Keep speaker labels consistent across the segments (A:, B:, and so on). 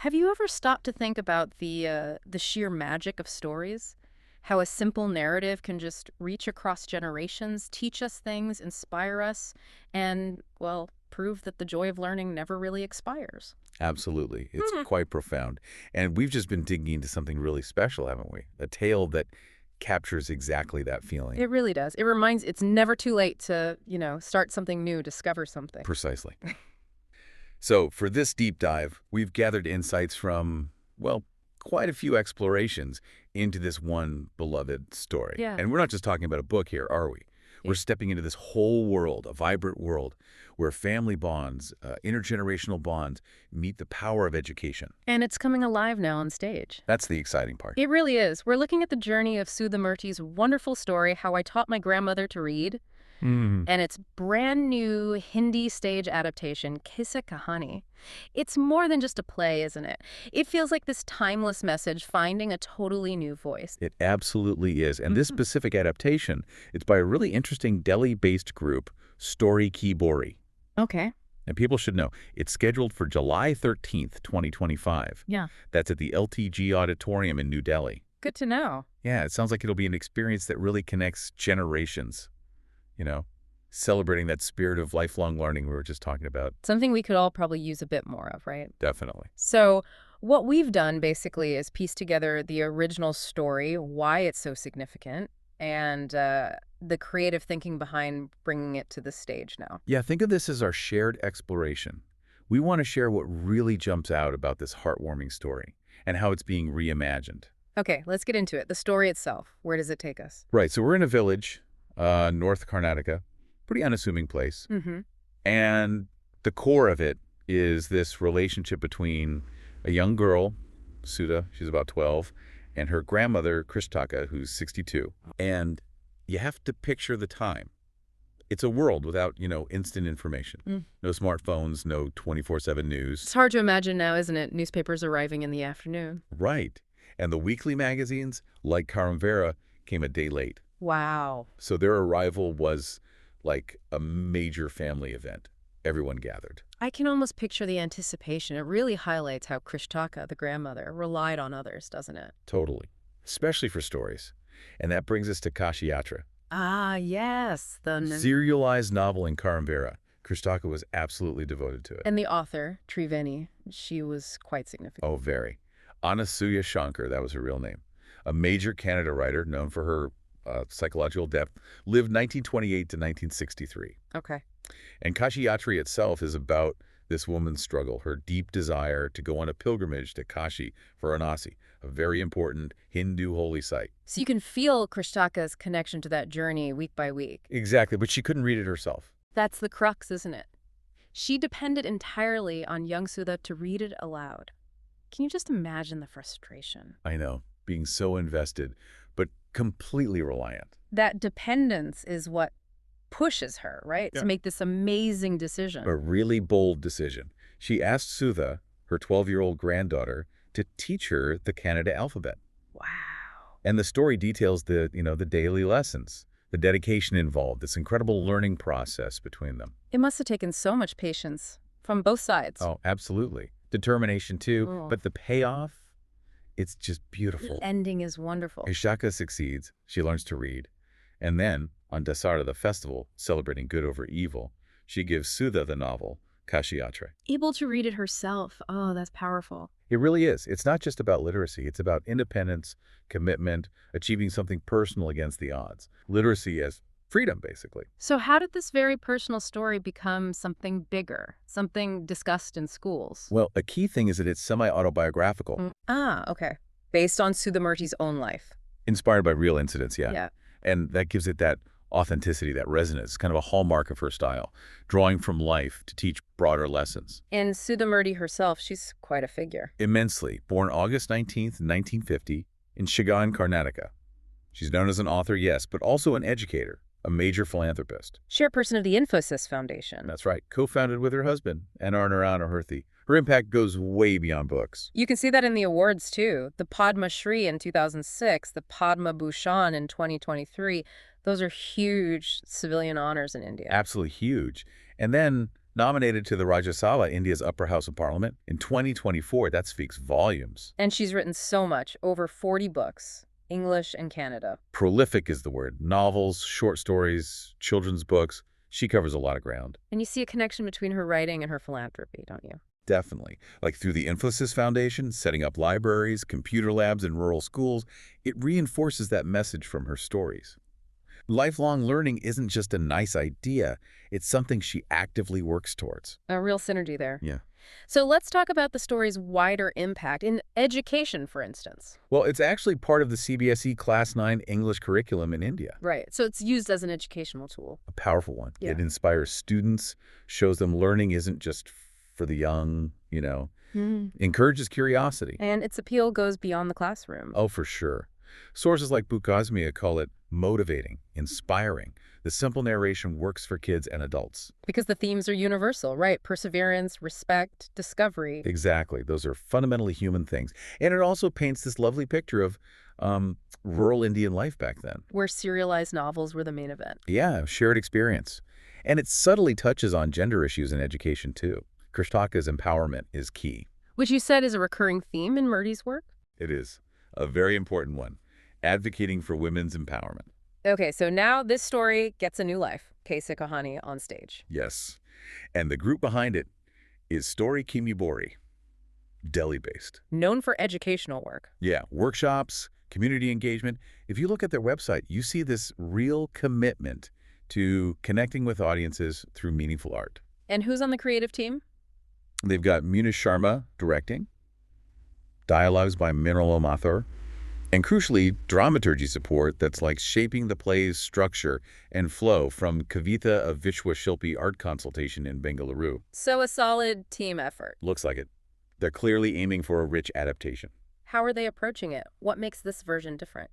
A: Have you ever stopped to think about the sheer magic of stories? How a simple narrative can just reach across generations, teach us things, inspire us, and, well, prove that the joy of learning never really expires.
B: Absolutely. It's
A: Hmm.
B: quite profound. And we've just been digging into something really special, haven't we? A tale that captures exactly that feeling.
A: It really does. It reminds it's never too late to, start something new, discover something.
B: Precisely. So for this deep dive, we've gathered insights from, well, quite a few explorations into this one beloved story.
A: Yeah.
B: And we're not just talking about a book here, are we? We're
A: Yeah.
B: stepping into this whole world, a vibrant world, where family bonds, intergenerational bonds, meet the power of education.
A: And it's coming alive now on stage.
B: That's the exciting part.
A: It really is. We're looking at the journey of Sudha Murty's wonderful story, How I Taught My Grandmother to Read,
B: Hmm.
A: and its brand new Hindi stage adaptation, Kissa Kahani. It's more than just a play, isn't it? It feels like this timeless message finding a totally new voice.
B: It absolutely is. And this specific adaptation, it's by a really interesting Delhi-based group, Storee Ki Boree.
A: Okay.
B: And people should know, it's scheduled for July 13th, 2025.
A: Yeah.
B: That's at the LTG Auditorium in New Delhi.
A: Good to know.
B: Yeah, it sounds like it'll be an experience that really connects generations, you know, celebrating that spirit of lifelong learning we were just talking about.
A: Something we could all probably use a bit more of, right?
B: Definitely.
A: So, what we've done basically is piece together the original story, why it's so significant, and the creative thinking behind bringing it to the stage now.
B: Yeah, think of this as our shared exploration. We want to share what really jumps out about this heartwarming story and how it's being reimagined.
A: Okay, let's get into it. The story itself, where does it take us?
B: Right, so we're in a village, North Karnataka, pretty unassuming place.
A: Mm-hmm.
B: And the core of it is this relationship between a young girl, Sudha, she's about 12, and her grandmother, Krishtaka, who's 62. And you have to picture the time. It's a world without, instant information.
A: Mm.
B: No smartphones, no 24/7
A: It's
B: news.
A: hard to imagine now, isn't it? Newspapers arriving in the afternoon.
B: Right. And the weekly magazines, like Karamvera, came a day late.
A: Wow.
B: So their arrival was like a major family event. Everyone gathered.
A: I can almost picture the anticipation. It really highlights how Krishtaka, the grandmother, relied on others, doesn't it?
B: Totally. Especially for stories. And that brings us to Kashi Yatra.
A: Ah, yes.
B: Serialized novel in Karamvera. Krishtaka was absolutely devoted to it.
A: And the author, Triveni, she was quite significant.
B: Oh, very. Anasuya Shankar, that was her real name. A major Kannada writer known for her psychological depth, lived 1928 to 1963.
A: Okay.
B: And Kashi Yatra itself is about this woman's struggle, her deep desire to go on a pilgrimage to Kashi for Varanasi, a very important Hindu holy site.
A: So you can feel Krishtaka's connection to that journey week by week.
B: Exactly, but she couldn't read it herself.
A: That's the crux, isn't it? She depended entirely on young Sudha to read it aloud. Can you just imagine the frustration?
B: I know, being so invested, but completely reliant.
A: That dependence is what pushes her, right?
B: Yeah.
A: To make this amazing decision.
B: A really bold decision. She asked Sudha, her 12-year-old granddaughter, to teach her the Kannada alphabet.
A: Wow.
B: And the story details the daily lessons, the dedication involved, this incredible learning process between them.
A: It must have taken so much patience from both sides.
B: Oh, absolutely. Determination too,
A: Oh.
B: but the payoff, it's just beautiful.
A: The ending is wonderful.
B: Ishaka succeeds, she learns to read, and then, on Dasara, the festival, celebrating good over evil, she gives Sudha the novel, Kashi Yatra.
A: Able to read it herself. Oh, that's powerful.
B: It really is. It's not just about literacy. It's about independence, commitment, achieving something personal against the odds. Literacy as freedom, basically.
A: So how did this very personal story become something bigger, something discussed in schools?
B: Well, a key thing is that it's semi-autobiographical,
A: Ah, okay. Based on Sudha Murty's own life.
B: inspired by real incidents, yeah.
A: Yeah.
B: And that gives it that authenticity, that resonance, kind of a hallmark of her style, drawing from life to teach broader lessons.
A: And Sudha Murty herself, she's quite a figure.
B: Immensely. Born August 19th, 1950, in Shiga, Karnataka. She's known as an author, yes, but also an educator, a major philanthropist.
A: Chairperson of the Infosys Foundation.
B: That's right, co-founded with her husband, Anarnarana Hirthi. Her impact goes way beyond books.
A: You can see that in the awards, too. The Padma Shri in 2006, the Padma Bhushan in 2023. Those are huge civilian honors in India.
B: Absolutely huge. And then Nominated to the Rajya Sabha, India's upper house of parliament, in 2024. That speaks volumes.
A: And she's written so much, over 40 books, English and Kannada.
B: Prolific is the word. Novels, short stories, children's books. She covers a lot of ground.
A: And you see a connection between her writing and her philanthropy, don't you?
B: Definitely. Like through the Infosys Foundation, setting up libraries, computer labs in rural schools, it reinforces that message from her stories. Lifelong learning isn't just a nice idea. It's something she actively works towards.
A: A real synergy there.
B: Yeah.
A: So let's talk about the story's wider impact in education, for instance.
B: Well, it's actually part of the CBSE Class 9 English curriculum in India.
A: Right. So it's used as an educational tool.
B: A powerful one.
A: Yeah.
B: It inspires students, shows them learning isn't just for the young, encourages curiosity.
A: And its appeal goes beyond the classroom.
B: Oh, for sure. Sources like Bukasmia call it motivating, inspiring. The simple narration works for kids and adults.
A: Because the themes are universal, right? Perseverance, respect, discovery.
B: Exactly. Those are fundamentally human things. And it also paints this lovely picture of rural Indian life back then.
A: Where serialized novels were the main event.
B: Yeah, shared experience. And it subtly touches on gender issues in education, too. Krishtaka's empowerment is key.
A: Which you said is a recurring theme in Murty's work?
B: It is. A very important one. Advocating for women's empowerment.
A: Okay, so now this story gets a new life. Kahani on stage.
B: Yes. And the group behind it is Storee Ki Boree, Delhi-based.
A: Known for educational work.
B: Yeah, workshops, community engagement. If you look at their website, you see this real commitment to connecting with audiences through meaningful art.
A: And who's on the creative team?
B: They've got Munish Sharma directing, dialogues by Mrinal Mathur, and crucially, dramaturgy support that's like shaping the play's structure and flow from Kavita of Vishwa Shilpi art consultation in Bengaluru.
A: So a solid team effort.
B: Looks like it. They're clearly aiming for a rich adaptation.
A: How are they approaching it? What makes this version different?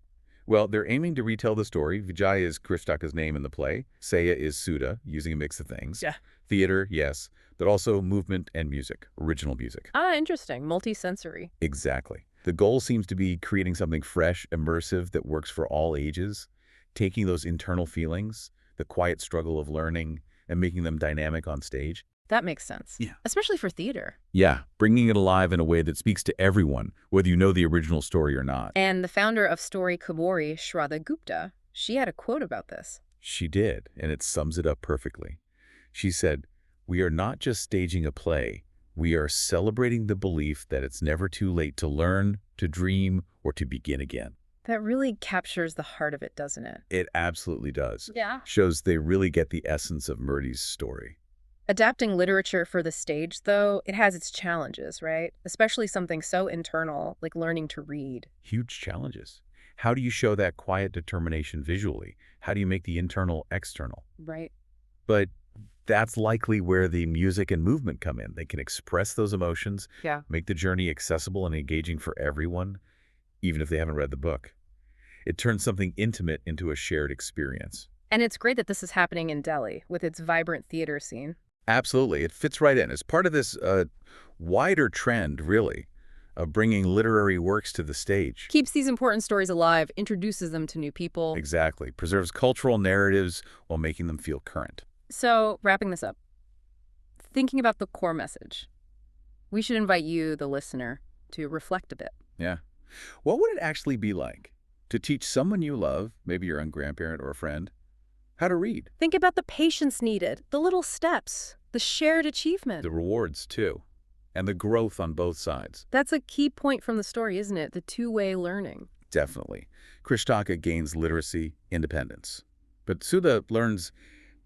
B: Well, they're aiming to retell the story. Vijay is Krishtaka's name in the play. Saya is Sudha, using a mix of things.
A: Yeah.
B: Theater, yes, but also movement and music, original music.
A: Ah, interesting. Multi-sensory.
B: Exactly. The goal seems to be creating something fresh, immersive, that works for all ages, taking those internal feelings, the quiet struggle of learning, and making them dynamic on stage.
A: That makes sense.
B: Yeah.
A: Especially for theater.
B: Yeah, bringing it alive in a way that speaks to everyone, whether you know the original story or not.
A: And the founder of Storee Ki Boree, Shraddha Gupta, she had a quote about this.
B: She did, and it sums it up perfectly. She said, "We are not just staging a play. We are celebrating the belief that it's never too late to learn, to dream, or to begin again."
A: That really captures the heart of it, doesn't it?
B: It absolutely does.
A: Yeah.
B: Shows they really get the essence of Murty's story.
A: Adapting literature for the stage, though, it has its challenges, right? Especially something so internal, like learning to read.
B: Huge challenges. How do you show that quiet determination visually? How do you make the internal external?
A: Right.
B: But that's likely where the music and movement come in. They can express those emotions,
A: Yeah.
B: make the journey accessible and engaging for everyone, even if they haven't read the book. It turns something intimate into a shared experience.
A: And it's great that this is happening in Delhi with its vibrant theater scene.
B: Absolutely. It fits right in. It's part of this wider trend, really, of bringing literary works to the stage.
A: Keeps these important stories alive, introduces them to new people.
B: Exactly. Preserves cultural narratives while making them feel current.
A: So, wrapping this up, thinking about the core message, we should invite you, the listener, to reflect a bit.
B: Yeah. What would it actually be like to teach someone you love, maybe your own grandparent or a friend, how to read?
A: Think about the patience needed, the little steps, the shared achievement.
B: The rewards, too, and the growth on both sides.
A: That's a key point from the story, isn't it? The two-way learning.
B: Definitely. Krishtaka gains literacy, independence. But Sudha learns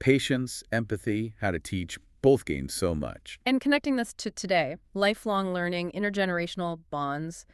B: patience, empathy, how to teach. Both gain so much.
A: And connecting this to today, lifelong learning, intergenerational bonds,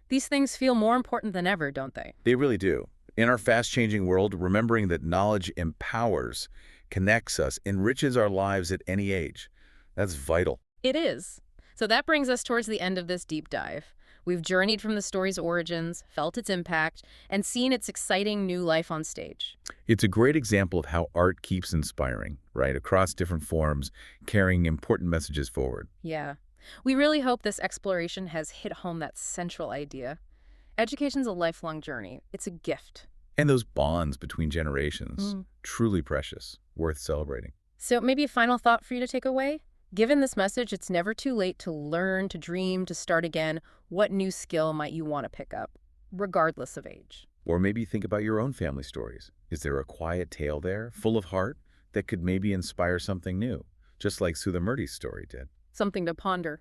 A: these things feel more important than ever, don't they?
B: They really do. In our fast-changing world, remembering that knowledge empowers, connects us, enriches our lives at any age. That's vital.
A: It is. So that brings us towards the end of this deep dive. We've journeyed from the story's origins, felt its impact, and seen its exciting new life on stage.
B: It's a great example of how art keeps inspiring, right, across different forms, carrying important messages forward.
A: Yeah. We really hope this exploration has hit home that central idea. Education's a lifelong journey. It's a gift.
B: And those bonds between generations, truly precious, worth celebrating.
A: So maybe a final thought for you to take away? Given this message, it's never too late to learn, to dream, to start again. What new skill might you want to pick up, regardless of age?
B: Or maybe think about your own family stories. Is there a quiet tale there, full of heart, that could maybe inspire something new, just like Sudha Murty's story did?
A: Something to ponder.